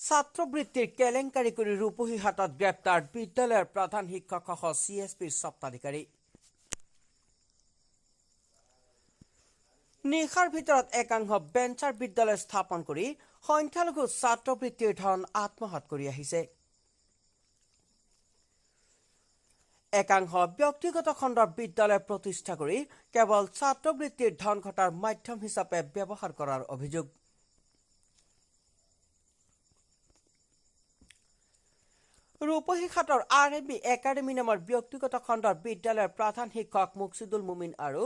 ছাত্ৰবৃত্তিৰ কেলেংকাৰী কৰি ৰূপহী হাতত গ্ৰেপ্তাৰ বিদ্যালয়ৰ প্ৰধান শিক্ষকসহ CSPৰ স্বত্বাধিকাৰী। নিশাৰ ভিতৰত একাংশ বেঞ্চাৰ বিদ্যালয় স্থাপন কৰি সংখ্যালঘু ছাত্ৰবৃত্তিৰ ধন আত্মসাৎ কৰি আহিছে। একাংশ ব্যক্তিগত খণ্ডৰ বিদ্যালয় প্ৰতিষ্ঠা কৰি কেৱল ছাত্ৰবৃত্তিৰ ধন ঘটাৰ মাধ্যম হিচাপে ব্যৱহাৰ কৰাৰ অভিযোগ। ৰূপহীঘাটৰ RMB একাডেমী নামৰ ব্যক্তিগত খণ্ডৰ বিদ্যালয়ৰ প্ৰধান শিক্ষক মুকছিদুল মুমিন আৰু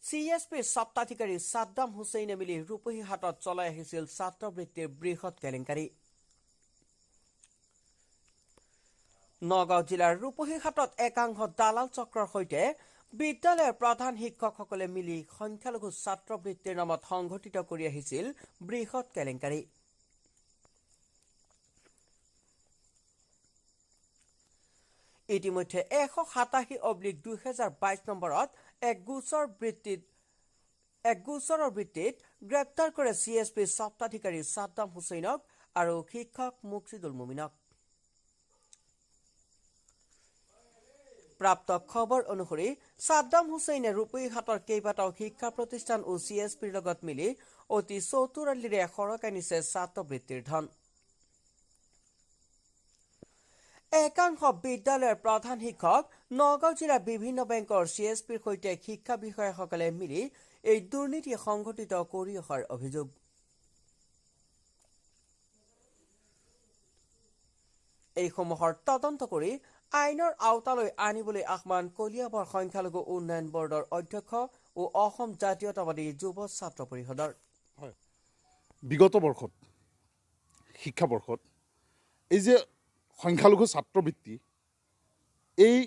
CSPৰ স্বত্বাধিকাৰী সাদ্দাম হুছেইনে মিলি ৰূপহীঘাটত চলাই আহিছিল ছাত্ৰবৃত্তিৰ বৃহৎ কেলেংকাৰী। নগাঁও জিলাৰ ৰূপহীঘাটত একাংশ দালাল চক্ৰৰ সৈতে বিদ্যালয়ৰ প্ৰধান শিক্ষকসকলে মিলি সংখ্যালঘু ছাত্ৰবৃত্তিৰ নামত সংঘটিত কৰি আহিছিল বৃহৎ কেলেংকাৰী। ইতিমধ্যে 187/2022 নম্বৰত এক গোচৰৰ ভিত্তিত গ্ৰেপ্তাৰ কৰে CSPৰ স্বত্বাধিকাৰী সাদ্দাম হুছেইনক আৰু শিক্ষক মুকছিদুল মুমিনক। প্ৰাপ্ত খবৰ অনুসৰি সাদ্দাম হুছেইনে ৰূপহীঘাটৰ কেইবাটাও শিক্ষা প্ৰতিষ্ঠান আৰু CSPৰ লগত মিলি অতি চতুৰালিৰে সৰকাই নিছে ছাত্ৰবৃত্তিৰ ধন। একাংশ বিদ্যালয়ৰ প্ৰধান শিক্ষক নগাঁও জিলাৰ বিভিন্ন বেংকৰ CSPৰ সৈতে শিক্ষা বিষয়াসকলে মিলি এই দুৰ্নীতি সংঘটিত কৰি অহাৰ অভিযোগ। এইসমূহৰ তদন্ত কৰি আইনৰ আওতালৈ আনিবলৈ আহ্বান কলিয়াবৰ সংখ্যালঘু উন্নয়ন বৰ্ডৰ অধ্যক্ষ আৰু অসম জাতীয়তাবাদী যুৱ ছাত্ৰ পৰিষদৰ। বিগত বৰ্ষত শিক্ষাবৰ্ষত এই যে সংখ্যালঘু ছাত্ৰবৃত্তি এই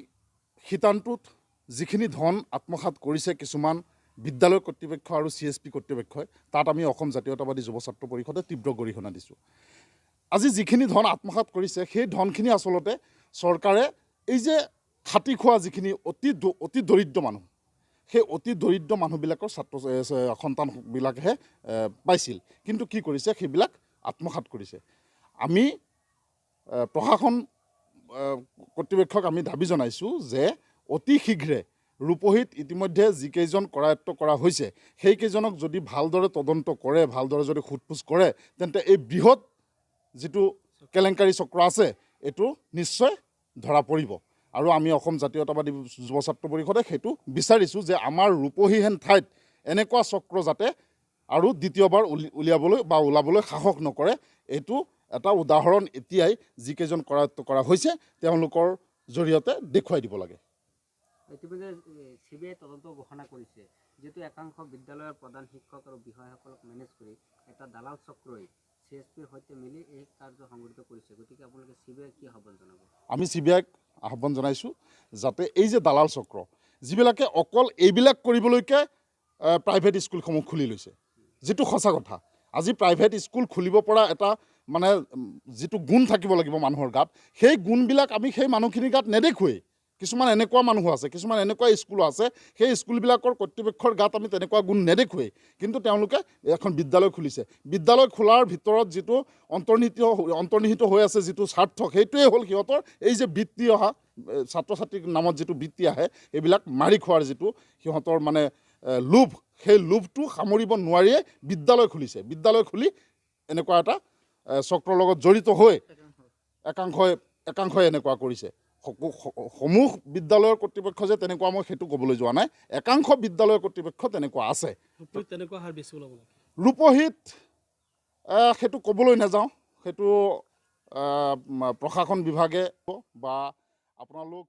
শিতানটোত যিখিনি ধন আত্মসাৎ কৰিছে কিছুমান বিদ্যালয় কৰ্তৃপক্ষ আৰু CSP কৰ্তৃপক্ষই, তাত আমি অসম জাতীয়তাবাদী যুৱ ছাত্ৰ পৰিষদে তীব্ৰ গৰিহণা দিছোঁ। আজি যিখিনি ধন আত্মসাৎ কৰিছে সেই ধনখিনি আচলতে চৰকাৰে এই যে খাটি খোৱা যিখিনি অতি দৰিদ্ৰ মানুহ, সেই অতি দৰিদ্ৰ মানুহবিলাকৰ সন্তানবিলাকেহে পাইছিল, কিন্তু কি কৰিছে সেইবিলাক আত্মসাৎ কৰিছে। আমি প্ৰশাসন কৰ্তৃপক্ষক আমি দাবী জনাইছোঁ যে অতি শীঘ্ৰে ৰূপহীত ইতিমধ্যে যিকেইজন কৰায়ত্ব কৰা হৈছে সেইকেইজনক যদি ভালদৰে তদন্ত কৰে, ভালদৰে যদি সোধপোছ কৰে, তেন্তে এই বৃহৎ যিটো কেলেংকাৰী চক্ৰ আছে এইটো নিশ্চয় ধৰা পৰিব। আৰু আমি অসম জাতীয়তাবাদী যুৱ ছাত্ৰ পৰিষদে সেইটো বিচাৰিছোঁ যে আমাৰ ৰূপহীহেন ঠাইত এনেকুৱা চক্ৰ যাতে আৰু দ্বিতীয়বাৰ ওলাবলৈ সাহস নকৰে। এইটো এটা উদাহৰণ এতিয়াই যিকেইজন কৰায়ত্ব কৰা হৈছে তেওঁলোকৰ জৰিয়তে দেখুৱাই দিব লাগে। ইতিমধ্যে CBI তদন্ত ঘোষণা কৰিছে, যেহেতু একাংশ বিদ্যালয়ৰ প্ৰধান শিক্ষক আৰু বিষয়াসকলক মেনেজ কৰি এটা দালাল চক্ৰই CSPৰ সৈতে মিলি এই কাৰ্য সংঘটিত কৰিছে, গতিকে আপোনালোকে CBI কি আহ্বান জনাব? আমি CBIক আহ্বান জনাইছোঁ যাতে এই যে দালাল চক্ৰ যিবিলাকে অকল এইবিলাক কৰিবলৈকে প্ৰাইভেট স্কুলসমূহ খুলি লৈছে, যিটো সঁচা কথা। আজি প্ৰাইভেট স্কুল খুলিব পৰা এটা মানে যিটো গুণ থাকিব লাগিব মানুহৰ গাত, সেই গুণবিলাক আমি সেই মানুহখিনিৰ গাত নেদেখোৱেই। কিছুমান এনেকুৱা মানুহ আছে, কিছুমান এনেকুৱা স্কুলো আছে, সেই স্কুলবিলাকৰ কৰ্তৃপক্ষৰ গাত আমি তেনেকুৱা গুণ নেদেখোৱেই, কিন্তু তেওঁলোকে এখন বিদ্যালয় খুলিছে। বিদ্যালয় খোলাৰ ভিতৰত যিটো অন্তৰ্নিহিত হৈ আছে যিটো স্বাৰ্থ, সেইটোৱে হ'ল সিহঁতৰ এই যে বৃত্তি অহা ছাত্ৰ ছাত্ৰীৰ নামত যিটো বৃত্তি আহে এইবিলাক মাৰি খোৱাৰ যিটো সিহঁতৰ মানে লোভ, সেই লোভটো সামৰিব নোৱাৰিয়ে বিদ্যালয় খুলিছে। বিদ্যালয় খুলি এনেকুৱা এটা চক্ৰৰ লগত জড়িত হৈ একাংশই এনেকুৱা কৰিছে। সমূহ বিদ্যালয়ৰ কৰ্তৃপক্ষ যে তেনেকুৱা মই সেইটো ক'বলৈ যোৱা নাই, একাংশ বিদ্যালয়ৰ কৰ্তৃপক্ষ তেনেকুৱা আছে। ৰূপহীত সেইটো ক'বলৈ নাযাওঁ, সেইটো প্ৰশাসন বিভাগে বা আপোনালোক